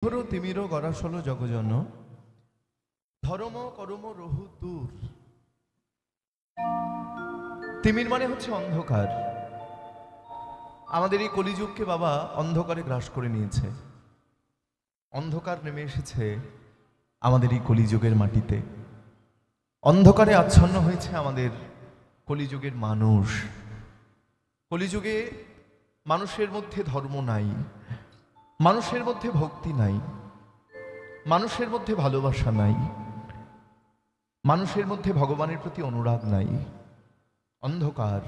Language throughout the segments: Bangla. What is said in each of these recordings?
ধরো তিমিরও গরাসল জগজন ধর্ম করম রহু দূর। তিমির মানে হচ্ছে অন্ধকার। আমাদের এই কলিযুগকে বাবা অন্ধকারে গ্রাস করে নিয়েছে। অন্ধকার নেমে এসেছে আমাদের এই কলিযুগের মাটিতে। অন্ধকারে আচ্ছন্ন হয়েছে আমাদের কলিযুগের মানুষ। কলিযুগে মানুষের মধ্যে ধর্ম নাই, মানুষের মধ্যে ভক্তি নাই, মানুষের মধ্যে ভালোবাসা নাই, মানুষের মধ্যে ভগবানের প্রতি অনুরাগ নাই। অন্ধকার।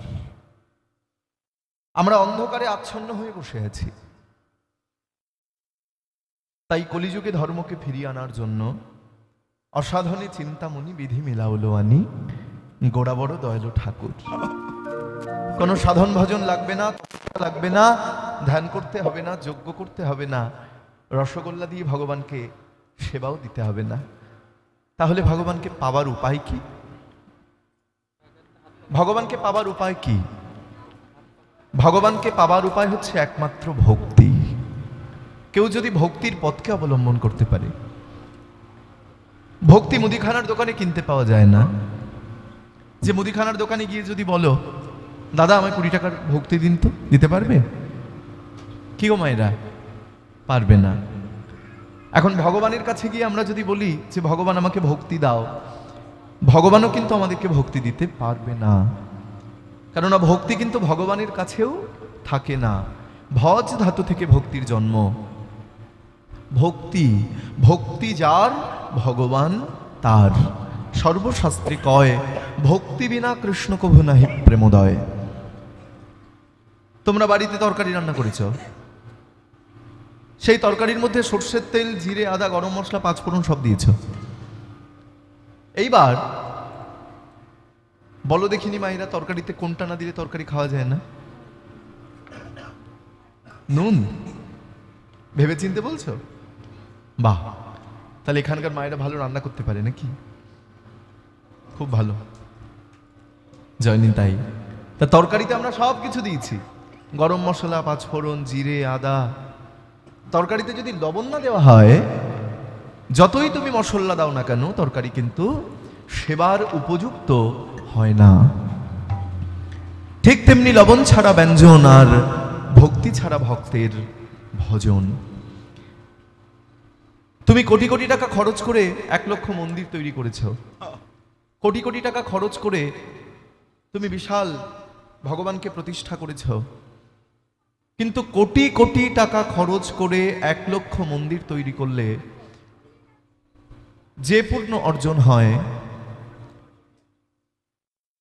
আমরা অন্ধকারে আচ্ছন্ন হয়ে বসে আছি। তাই কলিযুগে ধর্মকে ফিরিয়ে আনার জন্য অসাধনে চিন্তামণি বিধি মিলাওলো আনি গোড়া বড় দয়ালু ঠাকুর। কোনো সাধন ভজন লাগবে না, লাগবে না, ধ্যান করতে হবে না, যজ্ঞ করতে হবে না, রসগোল্লা দিয়ে ভগবানকে সেবাও দিতে হবে না। তাহলে ভগবানকে পাওয়ার উপায় কি? ভগবানকে পাওয়ার উপায় কি? ভগবানকে পাওয়ার উপায় হচ্ছে একমাত্র ভক্তি। কেউ যদি ভক্তির পথকে অবলম্বন করতে পারে। ভক্তি মুদিখানার দোকানে কিনতে পাওয়া যায় না। যে মুদিখানার দোকানে গিয়ে যদি বলো, দাদা আমায় 20 টাকার ভক্তি দিন, তো দিতে পারবে? কি গো মায়েরা, পারবে না। এখন ভগবানের কাছে গিয়ে আমরা যদি বলি যে ভগবান আমাকে ভক্তি দাও, ভগবানও কিন্তু আমাদেরকে ভক্তি দিতে পারবে না। কেননা ভক্তি কিন্তু ভগবানের কাছেও থাকে না। ভজ ধাতু থেকে ভক্তির জন্ম। ভক্তি, ভক্তি যার ভগবান তার। সর্বশাস্ত্রে কয় ভক্তি বিনা কৃষ্ণ কভু নাহি প্রেমোদয়। তোমরা বাড়িতে তরকারি রান্না করেছ, সেই তরকারির মধ্যে সর্ষের তেল, জিরে, আদা, গরম মশলা, 5 ফোড়ন সব দিয়েছ। এইবার বলো দেখিনি মায়েরা, তরকারিতে কোনটা না দিলে তরকারি খাওয়া যায় না? নুন। ভেবে চিনতে বলছো? বাহ, তাহলে এখানকার মায়েরা ভালো রান্না করতে পারে নাকি? খুব ভালো, জয়নি। তাই তা তরকারিতে আমরা সব কিছু দিয়েছি, গরম মশলা, 5 ফোড়ন, জিরে, আদা। তরকারিতে যদি লবণ না দেওয়া হয়, যতই তুমি মশলা দাও না কেন, তরকারি কিন্তু সেবার উপযুক্ত হয় না। ঠিক তেমনি লবণ ছাড়া ব্যঞ্জন আর ভক্তি ছাড়া ভক্তের ভজন। তুমি কোটি কোটি টাকা খরচ করে 1 লক্ষ মন্দির তৈরি করেছ, কোটি কোটি টাকা খরচ করে তুমি বিশাল ভগবানকে প্রতিষ্ঠা করেছ, কিন্তু কোটি কোটি টাকা খরচ করে 1 লক্ষ মন্দির তৈরি করলে যে পূর্ণ অর্জন হয়,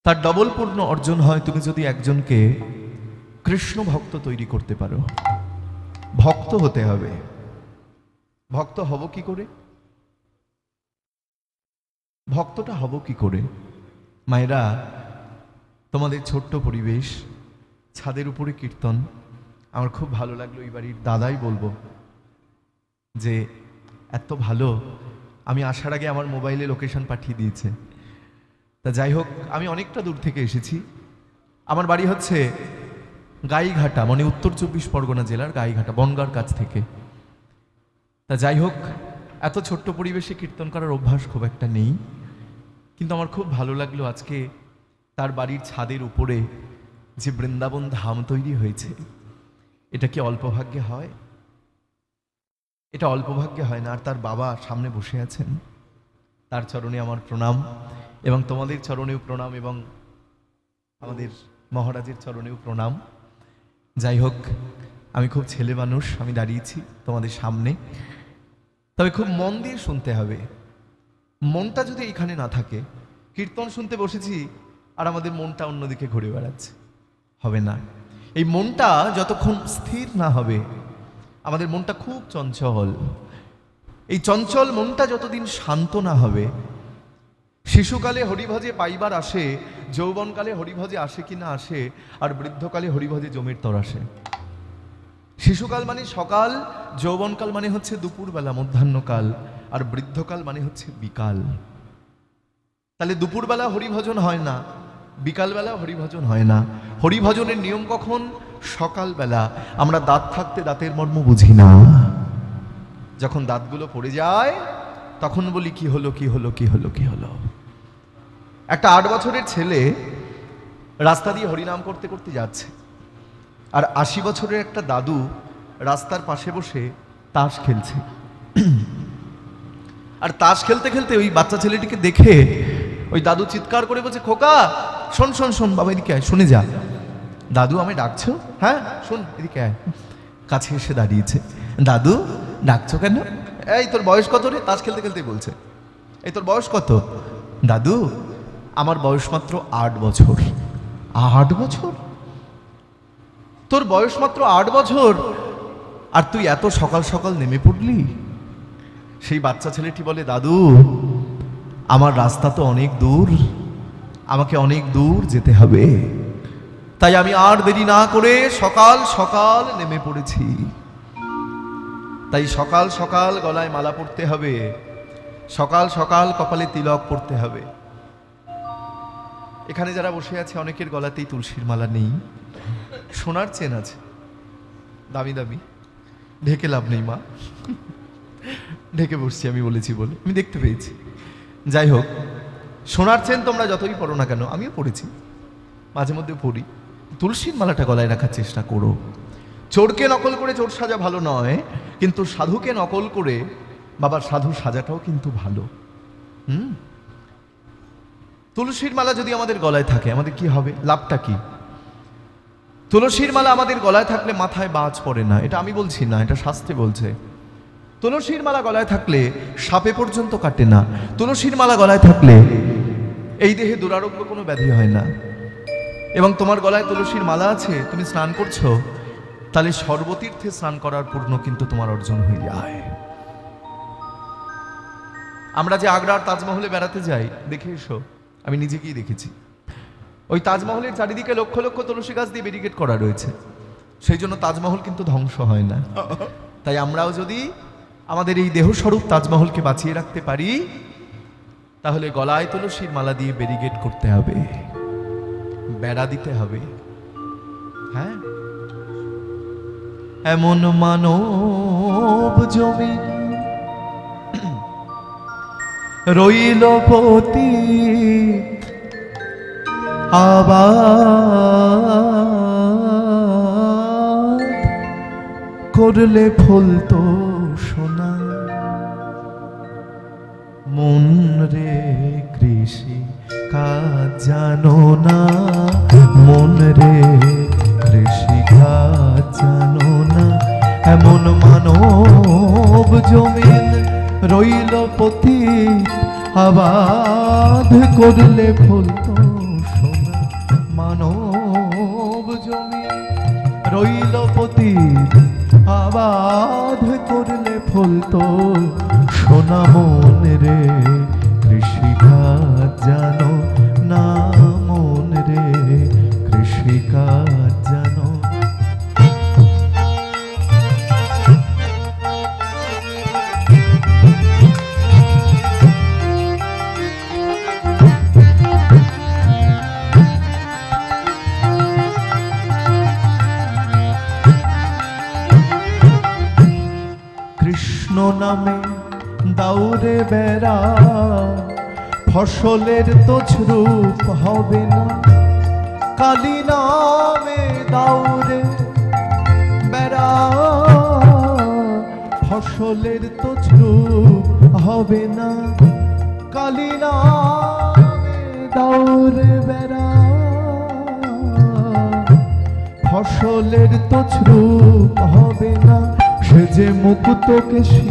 তার ডবল পূর্ণ অর্জন হয় তুমি যদি একজনকে কৃষ্ণ ভক্ত তৈরি করতে পারো। ভক্ত হতে হবে। ভক্ত হব কি করে? ভক্তটা হব কি করে? মায়েরা, তোমাদের ছোট্ট পরিবেশ, ছাদের উপরে কীর্তন, আমার খুব ভালো লাগলো। এই বাড়ির দাদাই বলবো যে এত ভালো, আমি আসার আগে আমার মোবাইলে লোকেশন পাঠিয়ে দিয়েছে। তা যাই হোক, আমি অনেকটা দূর থেকে এসেছি। আমার বাড়ি হচ্ছে গাইঘাটা, মানে উত্তর 24 পরগনা জেলার গাইঘাটা, বনগাঁর কাছ থেকে। তা যাই হোক, এত ছোট্ট পরিবেশে কীর্তন করার অভ্যাস খুব একটা নেই, কিন্তু আমার খুব ভালো লাগলো আজকে তার বাড়ির ছাদের উপরে যে বৃন্দাবন ধাম তৈরি হয়েছে। এটা কি অল্প ভাগ্যে হয়? এটা অল্প ভাগ্যে হয় না। আর তার বাবা সামনে বসে আছেন, তার চরণে আমার প্রণাম, এবং তোমাদের চরণেও প্রণাম, এবং আমাদের মহারাজের চরণেও প্রণাম। যাই হোক, আমি খুব ছেলে মানুষ, আমি দাঁড়িয়েছি তোমাদের সামনে, তবে খুব মন দিয়ে শুনতে হবে। মনটা যদি এখানে না থাকে, কীর্তন শুনতে বসেছি আর আমাদের মনটা অন্যদিকে ঘুরে বেড়াচ্ছে, হবে না। এই মনটা যতক্ষণ স্থির না হবে, আমাদের মনটা খুব চঞ্চল, এই চঞ্চল মনটা যতদিন শান্ত না হবে, শিশুকালে হরিভজে পাইবার আসে, যৌবনকালে হরিভজে আসে কি না আসে, আর বৃদ্ধকালে হরিভজে জমির তর আসে। শিশুকাল মানে সকাল, যৌবনকাল মানে হচ্ছে দুপুরবেলা, মধ্যাহ্নকাল, আর বৃদ্ধকাল মানে হচ্ছে বিকাল। তাহলে দুপুরবেলা হরিভজন হয় না, বিকালবেলা হরিভজন হয় না। হরিভজনের নিয়ম কখন? সকালবেলা। আমরা দাঁত থাকতে দাঁতের মর্ম বুঝি না, যখন দাঁতগুলো পড়ে যায় তখন বলি কি হলো কি হলো কি হলো কি হলো। একটা 8 বছরের ছেলে রাস্তা দিয়ে হরিনাম করতে করতে যাচ্ছে, আর 80 বছরের একটা দাদু রাস্তার পাশে বসে তাস খেলছে। আর তাস খেলতে খেলতে ওই বাচ্চা ছেলেটিকে দেখে ওই দাদু চিৎকার করে বলছে, খোকা শোন শোন শোন, বাবা এদিকে আয়, শুনে যা। দাদু আমি ডাকছো? হ্যাঁ শোন এদিকে আয়। কাছে এসে দাঁড়িয়েছে। দাদু ডাকছো কেন? এই তোর বয়স কত রে? তাস খেলতে খেলতে বলছে, এই তোর বয়স কত? দাদু আমার বয়স মাত্র 8 বছর। 8 বছর? তোর বয়স মাত্র 8 বছর, আর তুই এত সকাল সকাল নেমে পড়লি? সেই বাচ্চা ছেলেটি বলে, দাদু আমার রাস্তা তো অনেক দূর, আমাকে অনেক দূর যেতে হবে, তাই আমি আর দেরি না করে সকাল সকাল নেমে পড়েছি। তাই সকাল সকাল গলায় মালা পরতে হবে, সকাল সকাল কপালে তিলক পরতে হবে। এখানে যারা বসে আছে অনেকের গলাতেই তুলসীর মালা নেই, সোনার চেন আছে দামি দামি, ঢেকে লাভ নেই মা, ঢেকে বসছি আমি বলেছি বলে, আমি দেখতে পেয়েছি। যাই হোক, সোনার চেন তোমরা যতই পড়ো না কেন, আমিও পড়েছি, মাঝে মধ্যে পড়ি, তুলসীর মালাটা গলায় রাখার চেষ্টা করো। চোরকে নকল করে চোর সাজা ভালো নয়, কিন্তু সাধুকে নকল করে বাবার সাধু সাজাটাও কিন্তু ভালো। তুলসীর মালা যদি আমাদের গলায় থাকে আমাদের কি হবে? লাভটা কি? তুলসীর মালা আমাদের গলায় থাকলে মাথায় বাজ পড়ে না, এটা আমি বলছি না, এটা শাস্ত্রে বলছে। তুলসীর মালা গলায় থাকলে সাপে পর্যন্ত কাটে না। তুলসীর মালা গলায় থাকলে এই দেহে দুরারোগ্য কোনো ব্যাধি হয় না। এবং তোমার গলায় তুলসীর মালা আছে, তুমি স্নান করছো, তাহলে সর্বতীর্থে স্নান করার পূর্ণ কিন্তু তোমার অর্জন হয়ে যায়। আমরা যে আগ্রার তাজমহলে বেড়াতে যাই, দেখে এসো, আমি নিজে গিয়ে দেখেছি। ওই তাজমহলের চারিদিকে লক্ষ লক্ষ তুলসী গাছ দিয়ে ব্যারিকেড করা রয়েছে, সেই জন্য তাজমহল কিন্তু ধ্বংস হয় না। তাই আমরাও যদি আমাদের এই দেহস্বরূপ তাজমহলকে বাঁচিয়ে রাখতে পারি, তাহলে গলায় তুলসীর মালা দিয়ে ব্যারিকেড করতে হবে, বেড়া দিতে হবে। হ্যাঁ, এমন মানব জমি রইল পতিত, আবাদ করলে ফুল তো সোনা। মন রে কৃষি কাজ জানো না, মন রে কৃষি কাজ জানো না। এমন মানব জমিন রইল পতিত, আবাদ করলে ফুল তো সোনা। মানব জমিন রইল পতিত, আবাদ করলে ফুল তো সোনা। মন রে কৃষি কাজ জানো না, মন রে কৃষি কাজ জানো। কৃষ্ণ নামে দাউরে বেড়া, ফসলের তো রূপ হবে না। কালী নামে দাউরে বেড়া, ফসলের তো রূপ হবে না। কালী নামে দাউরে বেড়া, ফসলের তো রূপ হবে না। সে যে মুকুত কেশি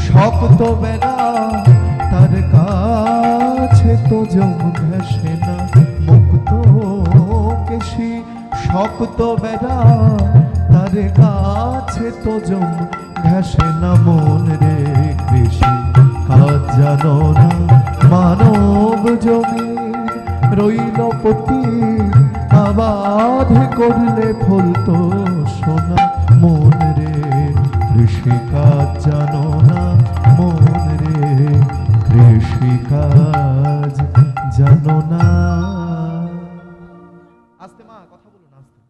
শক্ত বেড়া, তার কাছে তো জম ঘেঁষে না। মুক্ত কেশি শক্ত বেড়া, তার কাছে তো জম ঘেঁষে না। মন রে কৃষি কাজ জানো না, মানব জমি রইল পতিত, আবাদ করলে ফুল তো সোনা। মন রে কৃষি কাজ জানো না, মন রে কৃষি কাজ জানো না। আস্তে মা, কথা বলো না, আস্তে।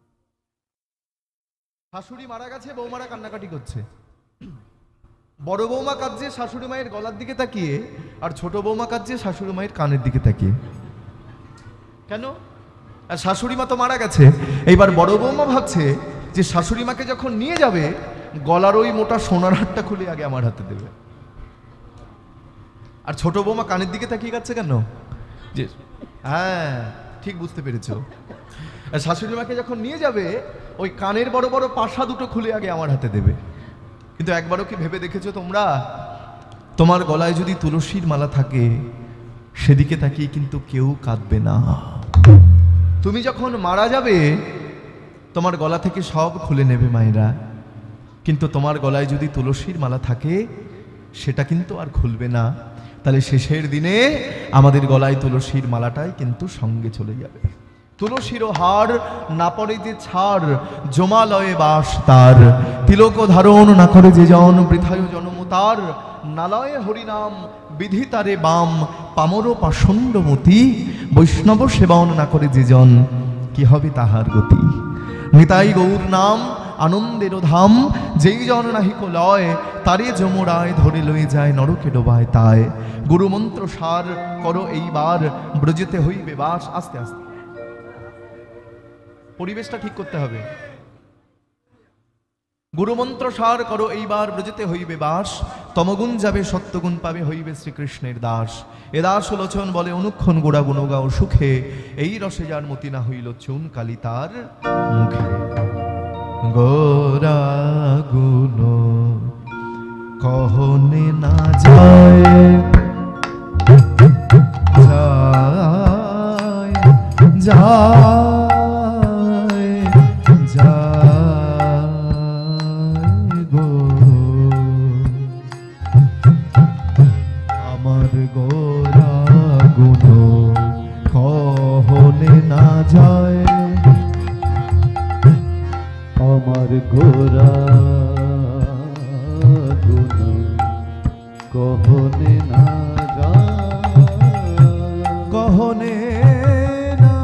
শাশুড়ি মারা গেছে, বৌমারা কান্নাকাটি করছে। বড় বৌমা কাঁদছে শাশুড়ি মায়ের গলার দিকে তাকিয়ে, আর ছোট বৌমা কাঁদছে শাশুড়ি মায়ের কানের দিকে তাকিয়ে। কেন? আর শাশুড়ি মা তো মারা গেছে। এইবার বড় বৌমা ভাবছে যে শাশুড়ি মাকে যখন নিয়ে যাবে, গলার ওই মোটা সোনার হারটা খুলে আগে আমার হাতে দেবে। আর ছোট বৌমা কানের দিকে তাকিয়ে কাচ্ছে কেন? যে হ্যাঁ, ঠিক বুঝতে পেরেছ। আর শাশুড়ি মাকে যখন নিয়ে যাবে, ওই কানের বড় বড় পাশা দুটো খুলে আগে আমার হাতে দেবে। কিন্তু একবারও কি ভেবে দেখেছো তোমরা, তোমার গলায় যদি তুলসীর মালা থাকে, সেদিকে তাকিয়ে কিন্তু কেউ কাঁদবে না। তুমি যখন মারা যাবে, তোমার গলা থেকে সব খুলে নেবে মায়েরা, কিন্তু তোমার গলায় যদি তুলসীর মালা থাকে, সেটা কিন্তু আর খুলবে না। তাহলে শেষের দিনে আমাদের গলায় তুলসীর মালাটাই কিন্তু সঙ্গে চলে যাবে। তুলসীর হার না পড়ে যে ছাড়, জমালয়ে বাস তার। তিলক ধারণ না করে যে জন, বৃথায় জন্ম তার। নালয়ে হরিনাম বিধি তারে বাম, পামর পাষণ্ডমতি। বৈষ্ণব সেবন না করে যে জন, কি হবে তাহার গতি। নিতাই গৌর নাম আনন্দের ধাম, যেই জন নাহিক লয়, তারে যমরায় ধরে লয়ে যায় নরকে ডোবায় তাই। গুরুমন্ত্র সার করো এইবার, ব্রজেতে হইবে বাস। আস্তে আস্তে পরিবেশটা ঠিক করতে হবে। গুরুমন্ত্র সার করো এইবার, ব্রজেতে হইবে বাস। তমগুণ যাবে সত্যগুণ পাবে, হইবে শ্রীকৃষ্ণের দাস। এ দাস লোচন বলে অনুক্ষণ গোড়া গুণ গাও সুখে, এই রসে যার মতি না হইল চুন কালি তার মুখে। গোরা গুণ কহনে না যায়, যায় যায় যায় গো আমার গোরা গুণ কহনে না যায়, আমার গোরা গুণ কহনে না যায়, কহনে না,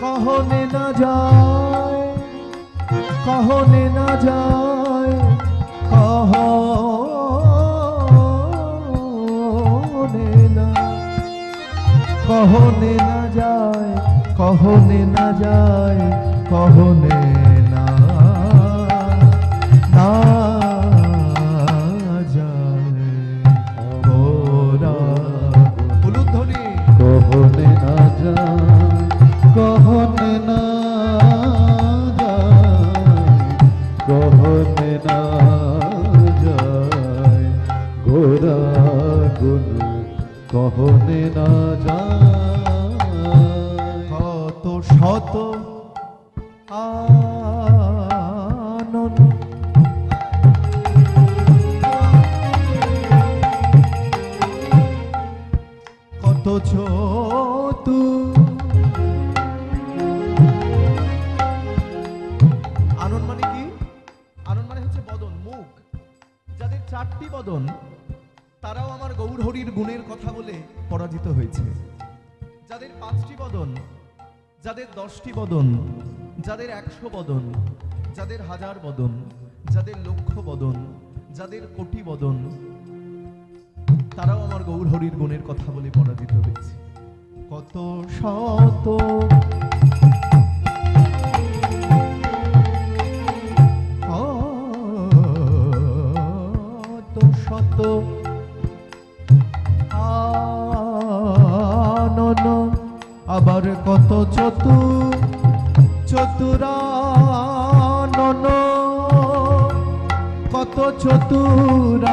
কহনে না যায়, কহনে না যায়, কহনে না, কহনে না যায়, কহনে না যায়, কহনে না না যায়। গোরা উলুধ্বনি কহনে না যায়, কহনে না যায়, কহনে না যায়। গোরা গুণ কহনে না যায়। কত শত আনন্দ কত চতু আনন্দ মানে কি? আনন্দ মানে হচ্ছে বদন, মুখ। যাদের 4টি বদন, তারাও আমার গৌর হরির গুণের কথা বলে পরাজিত হয়েছে। যাদের 5টি বদন, যাদের 10টি বদন, যাদের 100 বদন, যাদের 1000 বদন, যাদের লক্ষ বদন, যাদের কোটি বদন, তারাও আমার গৌর হরির গুণের কথা বলে পরাজিত হয়েছে। কত শত শত আনন, আবার কত চতুরানন, কত চতুরানন।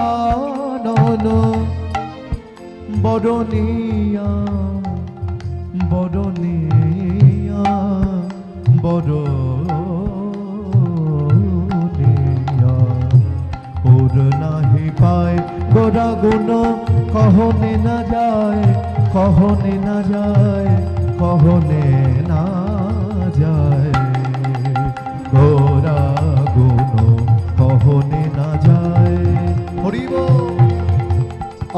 বরণিয়া বরণিয়া বরণিয়া, ওর নাহি পায় গোরা গুণ কহনে না যায়, কহনে না যায়, কহনে না যায়। গোরা গুণ কহনে না যায়। হরিব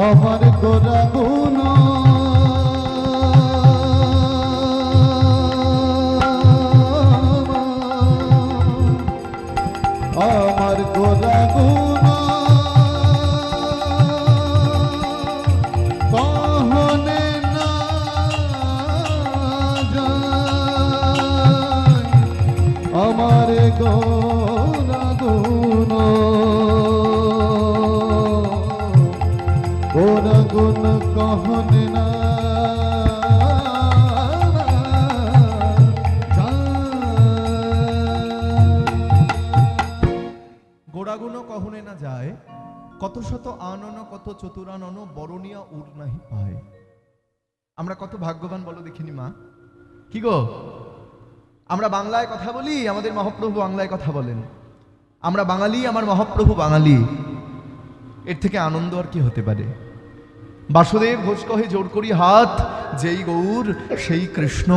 আমার গোরা গুণ, আমার গুণ কহনে না যায়, আমার গুণ গুণ গুণ কহনে না গোড়াগুণ কহনে না যায়, কত শত আনন কত চতুরানন বরণিয়া উর নাহি পায়। আমরা কত ভাগ্যবান বলো দেখিনি মা। কি গো, আমরা বাংলায় কথা বলি, আমাদের মহাপ্রভু বাংলায় কথা বলেন। আমরা বাঙালি, আমার মহাপ্রভু বাঙালি। এর থেকে আনন্দ আর কি হতে পারে? বাসুদেব ঘোষ কহে জোর করি হাত, যেই গৌর সেই কৃষ্ণ,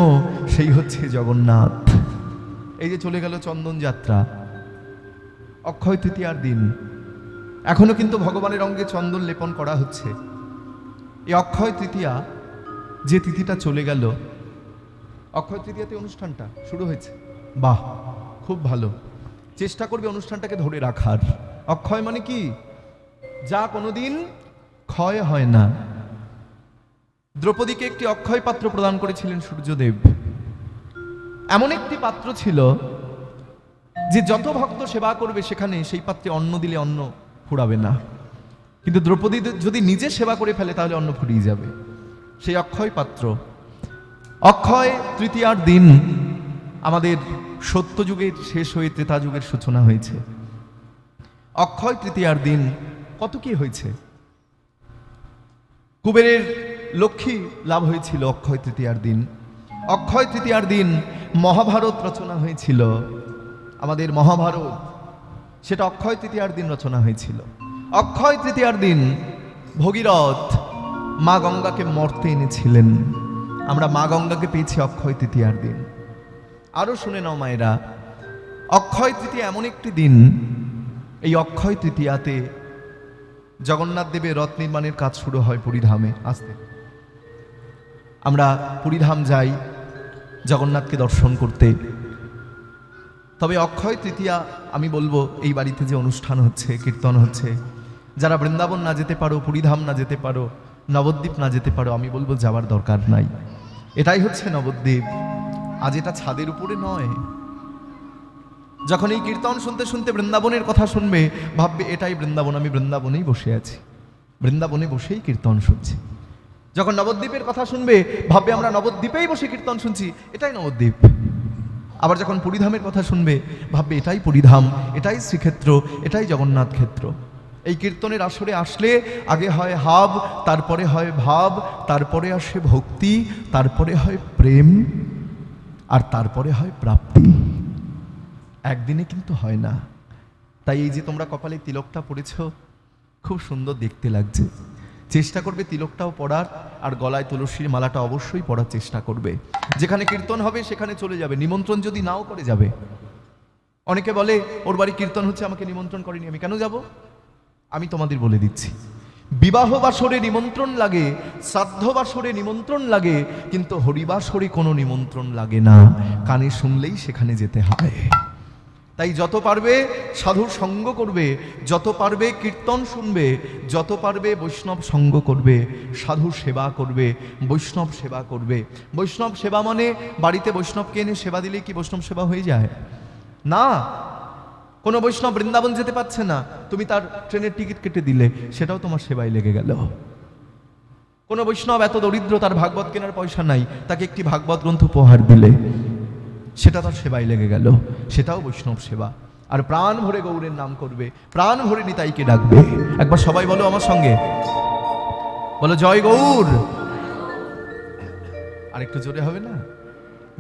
সেই হচ্ছে জগন্নাথ। এই যে চলে গেল চন্দন যাত্রা, অক্ষয় তৃতীয়ার দিন। এখনো কিন্তু ভগবানের অঙ্গে চন্দন লেপন করা হচ্ছে। এই অক্ষয় তৃতীয়া, যে তিথিটা চলে গেল, অক্ষয় তৃতীয়াতে অনুষ্ঠানটা শুরু হয়েছে। বাহ, খুব ভালো। চেষ্টা করবে অনুষ্ঠানটাকে ধরে রাখার। অক্ষয় মানে কি? যা কোনোদিন ক্ষয় হয় না। দ্রৌপদীকে একটি অক্ষয় পাত্র প্রদান করেছিলেন সূর্যদেব। এমন একটি পাত্র ছিল যে যত ভক্ত সেবা করবে সেখানে সেই পাত্রে অন্ন দিলে অন্ন ফুরাবে না। কিন্তু দ্রৌপদী যদি নিজে সেবা করে ফেলে তাহলে অন্ন ফুরিয়ে যাবে। সেই অক্ষয় পাত্র। অক্ষয় তৃতীয়ার দিন আমাদের সত্যযুগের শেষ হয়ে ত্রেতা যুগের সূচনা হয়েছে। অক্ষয় তৃতীয়ার দিন কত কি হয়েছে। কুবেরের লক্ষ্মী লাভ হয়েছিল অক্ষয় তৃতীয়ার দিন। অক্ষয় তৃতীয়ার দিন মহাভারত রচনা হয়েছিল। আমাদের মহাভারত, সেটা অক্ষয় তৃতীয়ার দিন রচনা হয়েছিল। অক্ষয় তৃতীয়ার দিন ভগীরথ মা গঙ্গাকে মর্তে এনেছিলেন। আমরা মা গঙ্গাকে পেয়েছি অক্ষয় তৃতীয়ার দিন। আরো শুনে নাও মায়েরা, অক্ষয় তৃতীয়া এমন একটি দিন, এই অক্ষয় তৃতীয়াতে জগন্নাথ দেবের রথ নির্মাণের কাজ শুরু হয় পুরীধামে। আসতে আমরা পুরীধাম যাই জগন্নাথকে দর্শন করতে। তবে অক্ষয় তৃতীয়া আমি বলবো, এই বাড়িতে যে অনুষ্ঠান হচ্ছে, কীর্তন হচ্ছে, যারা বৃন্দাবন না যেতে পারো, পুরীধাম না যেতে পারো, নবদ্বীপ না যেতে পারো, আমি বলবো যাওয়ার দরকার নাই। এটাই হচ্ছে নবদ্বীপ। আজ এটা ছাদের উপরে নয়। যখন এই কীর্তন শুনতে শুনতে বৃন্দাবনের কথা শুনবে, ভাববে এটাই বৃন্দাবন, আমি বৃন্দাবনেই বসে আছি, বৃন্দাবনে বসেই কীর্তন শুনছি। যখন নবদ্বীপের কথা শুনবে, ভাববে আমরা নবদ্বীপেই বসে কীর্তন শুনছি, এটাই নবদ্বীপ। আবার যখন পুরীধামের কথা শুনবে, ভাববে এটাই পুরীধাম, এটাই শ্রীক্ষেত্র, এটাই জগন্নাথ ক্ষেত্র। এই কীর্তনের আসরে আসলে আগে হয় হাব, তারপরে হয় ভাব, তারপরে আসে ভক্তি, তারপরে হয় প্রেম, আর তারপরে হয় প্রাপ্তি। একদিনে কিন্তু হয় না। তাই এই যে তোমরা কপালে তিলকটা পড়েছ, খুব সুন্দর দেখতে লাগছে। চেষ্টা করবে তিলকটাও পড়ার, আর গলায় তুলসীর মালাটা অবশ্যই পড়ার চেষ্টা করবে। যেখানে কীর্তন হবে সেখানে চলে যাবে, নিমন্ত্রণ যদি নাও করে যাবে। অনেকে বলে ওর বাড়ি কীর্তন হচ্ছে, আমাকে নিমন্ত্রণ করেনি, আমি কেন যাব? আমি তোমাদের বলে দিচ্ছি, বিবাহ বাসরে নিমন্ত্রণ লাগে, শ্রাদ্ধ বাসরে নিমন্ত্রণ লাগে, কিন্তু হরিবাসরে কোনো নিমন্ত্রণ লাগে না। কানে শুনলেই সেখানে যেতে হয়। তাই যত পারবে সাধুর সঙ্গ করবে, যত পারবে কীর্তন শুনবে, যত পারবে বৈষ্ণব সঙ্গ করবে, সাধু সেবা করবে, বৈষ্ণব সেবা করবে। বৈষ্ণব সেবা মানে বাড়িতে বৈষ্ণবকে এনে সেবা দিলে কি বৈষ্ণব সেবা হয়ে যায়? না। কোনো বৈষ্ণব বৃন্দাবন যেতে পারছে না, তুমি তার ট্রেনের টিকিট কেটে দিলে, সেটাও তোমার সেবায় লেগে গেল। কোনো বৈষ্ণব এত দরিদ্র, তার ভাগবত কেনার পয়সা নাই, তাকে একটি ভাগবত গ্রন্থ উপহার দিলে, সেটা তার সেবায় লেগে গেল, সেটাও বৈষ্ণব সেবা। আর প্রাণ ভরে গৌরের নাম করবে, প্রাণ ভরে নিতাইকে ডাকবে। একবার সবাই বলো আমার সঙ্গে, বলো জয় গৌর। আর একটু জোরে হবে না?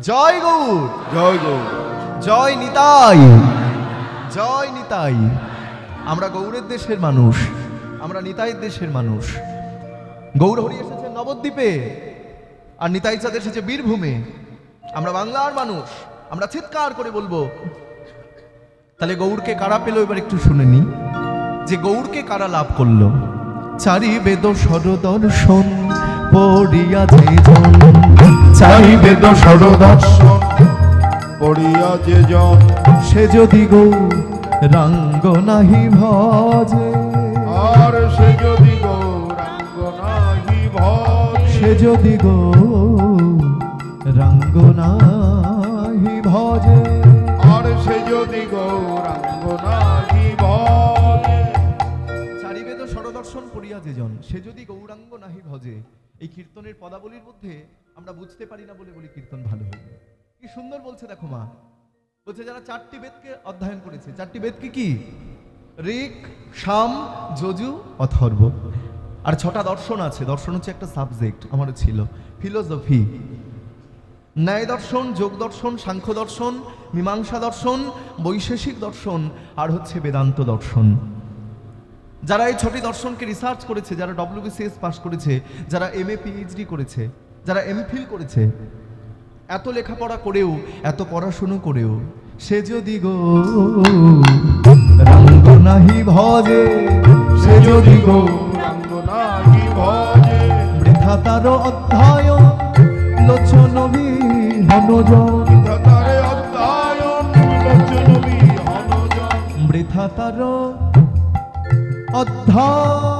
জয় গৌর, জয় গৌর, জয় নিতাই, জয় নিতাই। আমরা গৌরের দেশের মানুষ, আমরা নিতাইয়ের দেশের মানুষ। গৌর হরি এসেছে নবদ্বীপে, আর নিতাই চাঁদ এসেছে বীরভূমে। আমরা বাংলার মানুষ, আমরা চিৎকার করে বলবো। তাহলে গৌরকে কারা পেল এবার একটু শুনে নি, যে গৌরকে কারা লাভ করলো। চারি বেদ সরদর্শন পড়িয়া যে জন, চারি বেদ সরদর্শন পড়িয়া যে জন, সে যদি গৌর রাঙ্গ নাহি ভজে, আর সে যদি গৌরাঙ্গ নাহি ভজে, সে যদি গৌরাঙ্গ নাহি ভজে, আর সে যদি গৌরাঙ্গ নাহি ভজে। চারিবেদ ষড়দর্শন করিয়া যেজন, সে যদি গৌরাঙ্গ নাহি ভজে। এই কীর্তনের পদাবলীর মধ্যে আমরা বুঝতে পারি না বলে বলি কীর্তন ভালো হইবে। কি সুন্দর বলছে দেখো মা, বলছে যারা চারটি বেদকে অধ্যয়ন করেছে। চারটি বেদ কি কি? ঋক, সাম, যজু, অথর্ব। আর 6টা দর্শন আছে। দর্শন হচ্ছে একটা সাবজেক্ট, আমারও ছিল ফিলোসফি, ন্যায় দর্শন, যোগ দর্শন, সাংখ্য দর্শন, মীমাংসা দর্শন, বৈশেষিক দর্শন, আর হচ্ছে বেদান্ত দর্শন। যারা এই 6টি দর্শনকে রিসার্চ করেছে, যারা WBCS পাস করেছে, যারা MA PhD করেছে, যারা MPhil করেছে, এত লেখাপড়া করেও, এত পড়াশুনো করেও সে যদি গৌরাঙ্গ নাহি ভজে, সে যদি গৌরাঙ্গ নাহি ভজে, বৃথা তার অধ্যয়ন লোচন বিহনজন, তারে অধ্যয়ন লোচন বিহনজন, বৃথা তার অধ্যয়ন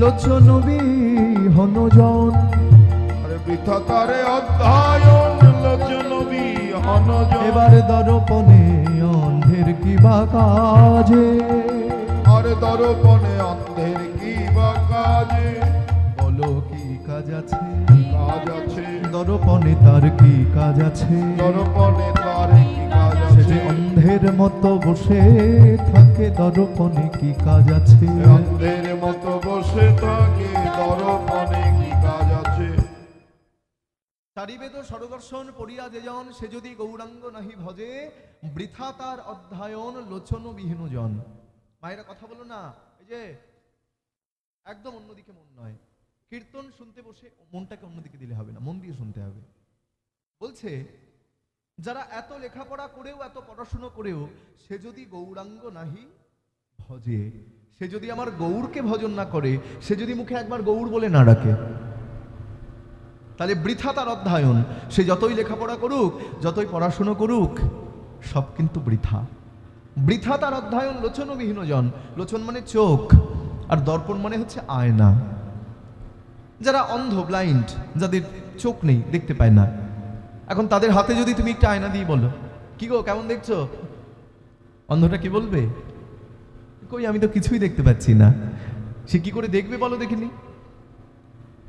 লোচন বিহনজন। আরে বৃথা তারে অধ্যয়ন লোচন বিহনজন। এবার দর্পণে অন্ধের কি বা কাজে, আরে দর্পণে অন্ধের কি বা কাজে, বলো কি কাজ আছে, কাজ আছে দর্পণে তার কি কাজ আছে, দর্পণে তার কি কাজ সে আছে, যে অন্ধের মতো বসে থাকে, দর্পণে কি কাজ আছে, অন্ধের মতো বসে থাকে, দর্পণে কি কাজ আছে। চারিবেদ ষড়দর্শন পড়িয়া যেজন, সে যদি গৌরাঙ্গ নাহি ভজে, বৃথা তার অধ্যয়ন লোচন বিহীনজন। মায়েরা কথা বলো না, এই যে একদম অন্যদিকে মন নয়। কীর্তন শুনতে বসে মনটাকে অন্যদিকে দিলে হবে না, মন দিয়ে শুনতে হবে। বলছে যারা এত লেখাপড়া করেও, এত পড়াশুনো করেও সে যদি গৌরাঙ্গ নাহি ভজে, সে যদি আমার গৌরকে ভজন না করে, সে যদি মুখে একবার গৌর বলে না ডাকে, তাহলে বৃথা তার অধ্যয়ন। সে যতই লেখাপড়া করুক, যতই পড়াশুনো করুক, সব কিন্তু বৃথা। বৃথা তার অধ্যয়ন লোচন বিহীনজন। লোচন মানে চোখ, আর দর্পণ মানে হচ্ছে আয়না। যারা অন্ধ, ব্লাইন্ড, যাদের চোখ নেই, দেখতে পায় না, এখন তাদের হাতে যদি তুমি একটা আয়না দিয়ে বলো, কি গো কেমন দেখছো, অন্ধটা কি বলবে? কই আমি তো কিছুই দেখতে পাচ্ছি না। সে কি করে দেখবে বলো দেখিনি?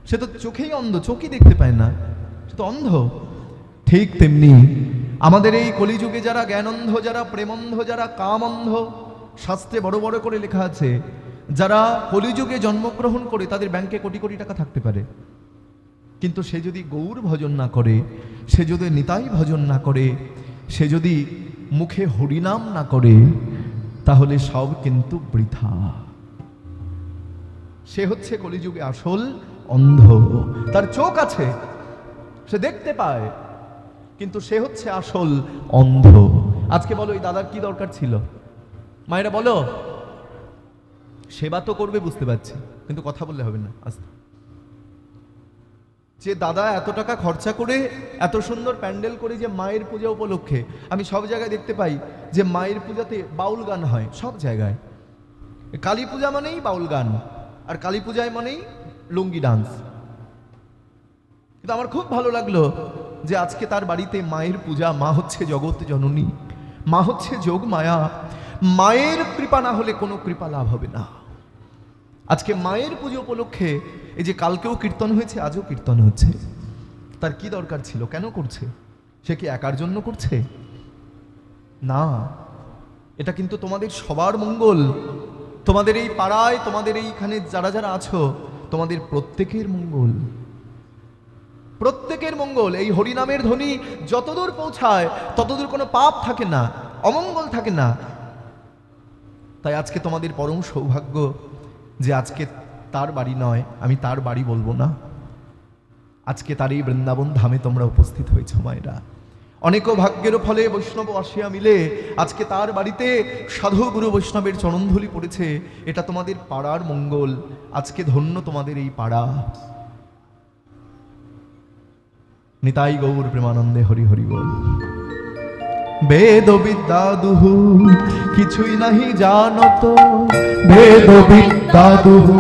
সে তো চোখেই অন্ধ, চোখই দেখতে পায় না, সে তো অন্ধ। ঠিক তেমনি আমাদের এই কলিযুগে যারা জ্ঞানন্ধ, যারা প্রেমন্ধ, যারা কামন্ধ, শাস্ত্রে বড় বড় করে লেখা আছে, যারা কলিযুগে জন্মগ্রহণ করে তাদের ব্যাংকে কোটি কোটি টাকা থাকতে পারে, কিন্তু সে যদি গৌর ভজন না করে, সে যদি নিতাই ভজন না করে, সে যদি মুখে হরিনাম না করে, তাহলে সব কিন্তু বৃথা। সে হচ্ছে কলিযুগে আসল অন্ধ। তার চোখ আছে, সে দেখতে পায়, কিন্তু সে হচ্ছে আসল অন্ধ। আজকে বলো এই দাদার কি দরকার ছিল? মায়েরা বলো, সেবা তো করবে বুঝতে পারছি, কিন্তু কথা বললে হবে না। আস্তে, যে দাদা এত টাকা খরচা করে এত সুন্দর প্যান্ডেল করে, যে মায়ের পূজা উপলক্ষে আমি সব জায়গায় দেখতে পাই যে মায়ের পূজাতে বাউল গান হয় সব জায়গায়। কালী পূজা মানেই বাউল গান, আর কালী পূজায় মানেই লুঙ্গি ডান্স। কিন্তু আমার খুব ভালো লাগলো যে আজকে তার বাড়িতে মায়ের পূজা। মা হচ্ছে জগৎ জননী, মা হচ্ছে যোগ মায়া। মায়ের কৃপা না হলে কোনো কৃপা লাভ হবে না। আজকে মায়ের পুজো উপলক্ষে এই যে কালকেও কীর্তন হয়েছে, আজও কীর্তন হচ্ছে। তার কি দরকার ছিল? কেন করছে? সে কি একার জন্য করছে? না, এটা কিন্তু তোমাদের সবার মঙ্গল। তোমাদের এই পাড়ায়, তোমাদের এইখানে যারা যারা আছো, তোমাদের প্রত্যেকের মঙ্গল, প্রত্যেকের মঙ্গল। এই হরিনামের ধ্বনি যতদূর পৌঁছায় ততদূর কোনো পাপ থাকে না, অমঙ্গল থাকে না। তাই আজকে তোমাদের পরম সৌভাগ্য যে আজকে তার বাড়ি নয়, আমি তার বাড়ি বলবো না, আজকে তার এই বৃন্দাবন ধামে তোমরা উপস্থিত হয়েছ মায়েরা। অনেক ভাগ্যের ফলে বৈষ্ণব আসিয়া মিলে আজকে তার বাড়িতে সাধু গুরু বৈষ্ণবের চরণধূলি পড়েছে। এটা তোমাদের পাড়ার মঙ্গল। আজকে ধন্য তোমাদের এই পাড়া। নিতাই গৌর প্রেমানন্দে হরি হরি বল। বেদ বিদ্যা দুহু কিছুই নাহি জানত, বেদ বিদ্যা দুহু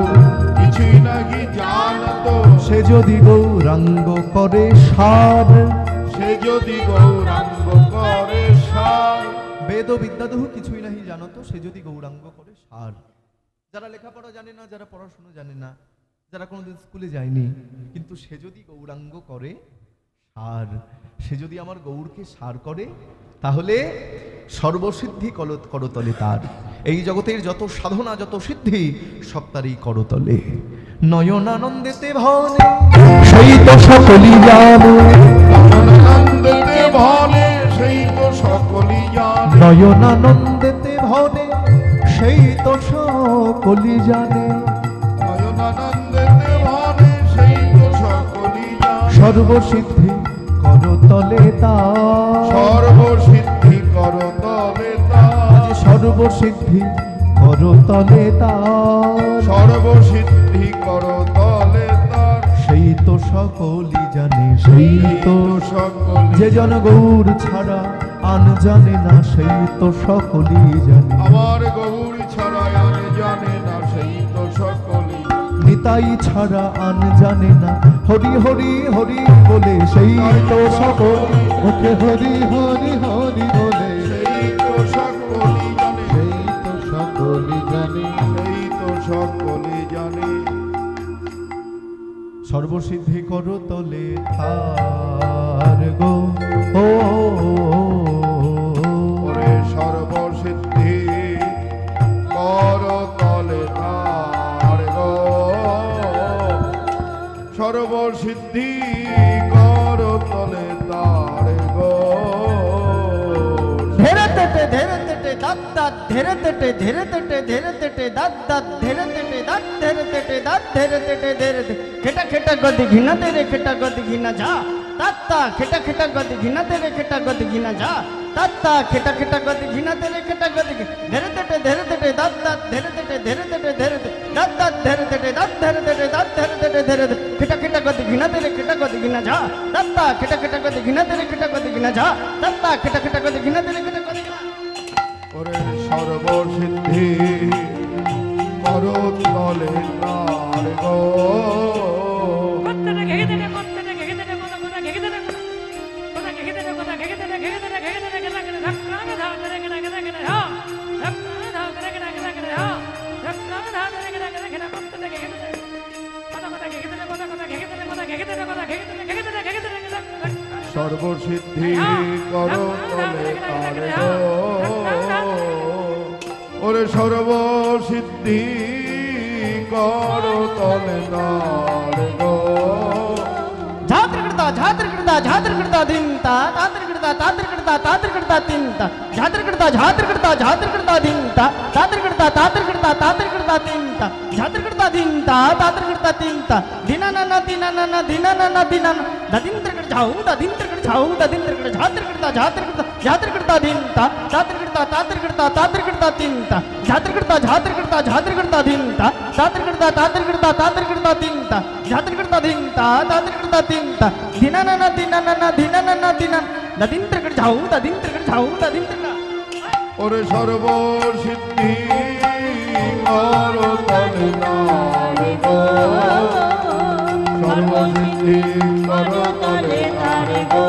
কিছুই নাহি জানত, সে যদি গৌরাঙ্গ করে সার, সে যদি গৌরাঙ্গ করে সার। বেদ বিদ্যা দুহু কিছুই নাহি জানত, সে যদি গৌরাঙ্গ করে সার। যারা লেখাপড়া জানে না, যারা পড়াশোনা জানে না, যারা কোনোদিন স্কুলে যায়নি, কিন্তু সে যদি গৌরাঙ্গ করে সার, সে যদি আমার গৌরকে সার করে, তাহলে সর্বসিদ্ধি করতলে তার। এই জগতের যত সাধনা যত সিদ্ধি সব তারই করতলে। নয়নানন্দেতে ভনে সেই তো সকলই জানো, নয়নানন্দেতে ভনে সেই তো সকলই জানে, নয়নানন্দেতে ভনে সেই তো সকলই জানে, নয়নানন্দেতে ভনে সেই তো সকলই জানে। সর্বসিদ্ধি করতলে তার, সর্বসিদ্ধি করতলে তার, সর্বসিদ্ধি করতলে তার, সর্বসিদ্ধি করতলে তার। সেই তো সকলই জানে, সেই তো সকলই যে জন গৌর ছাড়া আন জানে না, সেই তো সকলই জানে। আমার গৌর ছাড়া আর জানে না, সেই তো সকলই। নিতাই ছাড়া আন জানে না, হরি হরি হরি বলে সেই তো সকল মুখে হরি হরি হরি বলে, সেই তো সকলই জানে, সেই তো সকলই জানে, সেই তো সকলই জানে। সর্বসিদ্ধি করতলে তার গো ও, ওরে সর্বসিদ্ধি করতলে তার গো, সর্বসিদ্ধি করতলে তার গো। ধেরে তেটে ধেরে তেটে দাঁত দাঁত ধেরে তেটে ধেরে তেটে ধেরে তেটে দাঁত দাঁত ধেরে তেটে দাঁত ধেরে তেটে দাঁত ধেরে তেটে ধেরে খেটা খেটা গদি ঘিনা তেরে খেটা গদি ঘিনা যা তাত্তা খেটা খেটা গদি ঘিনা তেরে খেটা গদি ঘিনা যা তাত্তা খেটা খেটা গদি ঘিনা তেরে খেটা গদি ধেরে তেটে দাঁত দাঁত ধেরে তেটে ধেরে তেটে ধেরে দাঁত দাঁত ধেরে তেটে দাঁত ধেরে তেটে দাঁত ধেরে তেটে ধেরে খেটা খেটা গদি ঘিনা তেরে খেটা গদি ঘিনা যা তাত্তা খেটা খেটা গদি ঘিনা তেরে খেটা গদি ঘিনা যা তাত্তা খেটা খেটা গদি ঘিনা তেরে খেটা গদি ঘিনা। ওরে সর্বসিদ্ধি করতলে তার গো, সর্বসিদ্ধি করতলে তার গো, ওরে সর্বসিদ্ধি করতলে তার গো। ঝাত্রকৃতা ঝাত্রকৃতা ঝাত্রকৃতা দিনতা তাত্রকৃতা তাত্রকৃতা তাত্রকৃতা তিনতা ঝাত্রকৃতা ঝাত্রকৃতা ঝাত্রকৃতা দিনতা তাত্রকৃতা তাত্রকৃতা তাত্রকৃতা তিনতা ঝাত্রকৃতা দিনতা তাত্রকৃতা তিনতা দিনানা দিনানা দিনানা দিনানা দাদিন্দ্রকৃত ঝাউ দাদিন্দ্রকৃত ঝাউ দাদিন্দ্রকৃত ঝাত্রকৃতা ঝাত্রকৃতা ঝাত্রকৃতা দিনতা তাত্রকৃতা তাত্রকৃতা তাত্রকৃতা তিনতা ঝাত্রকৃতা ঝাত্রকৃতা ঝাত্রকৃতা দিনতা তাত্রকৃতা তাত্রকৃতা তাত্রকৃতা তিনতা ঝাত্রকৃতা দিনতা তাত্রকৃতা তিনতা দিনানা দিনানা দিনানা দিনানা দাদিন্দ্রকৃত ঝাউ দাদিন্দ্রকৃত ঝাউ দাদিন্দ্রকৃত ওরে সর্বসিদ্ধি করতলে তার গো, সর্বসিদ্ধি করতলে তার গো,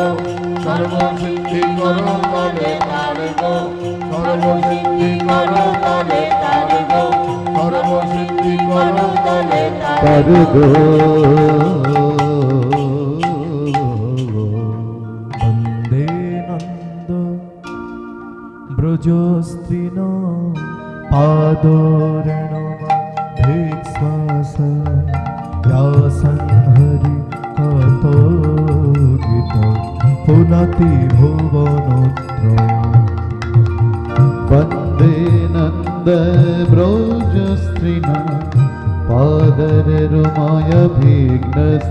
সর্বসিদ্ধি করতলে তার গো, সর্বসিদ্ধি করতলে তার গো, সর্বসিদ্ধি করতলে তার গো বন্দে নন্দ ব্রজস্ত্রীণ পাদোরেণ ভিক্শ্বাস व्यासं हरि कतो गीत पुनति भुवनत्रयम् वन्दे नन्द ब्रजस्त्रिणा पादररुमाय विघ्नस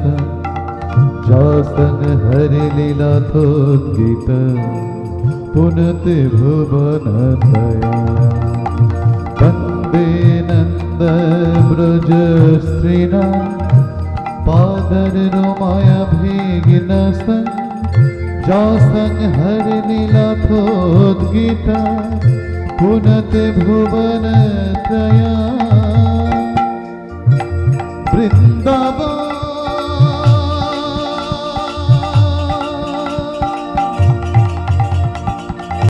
जासन हरि लीला थोद्गीत पुनते भुवन तया वन्दे नन्द ब्रज स्त्रीणा पादर माया भेगिनस जासन हरि लीला थोद्गीत पुनते भुवन तया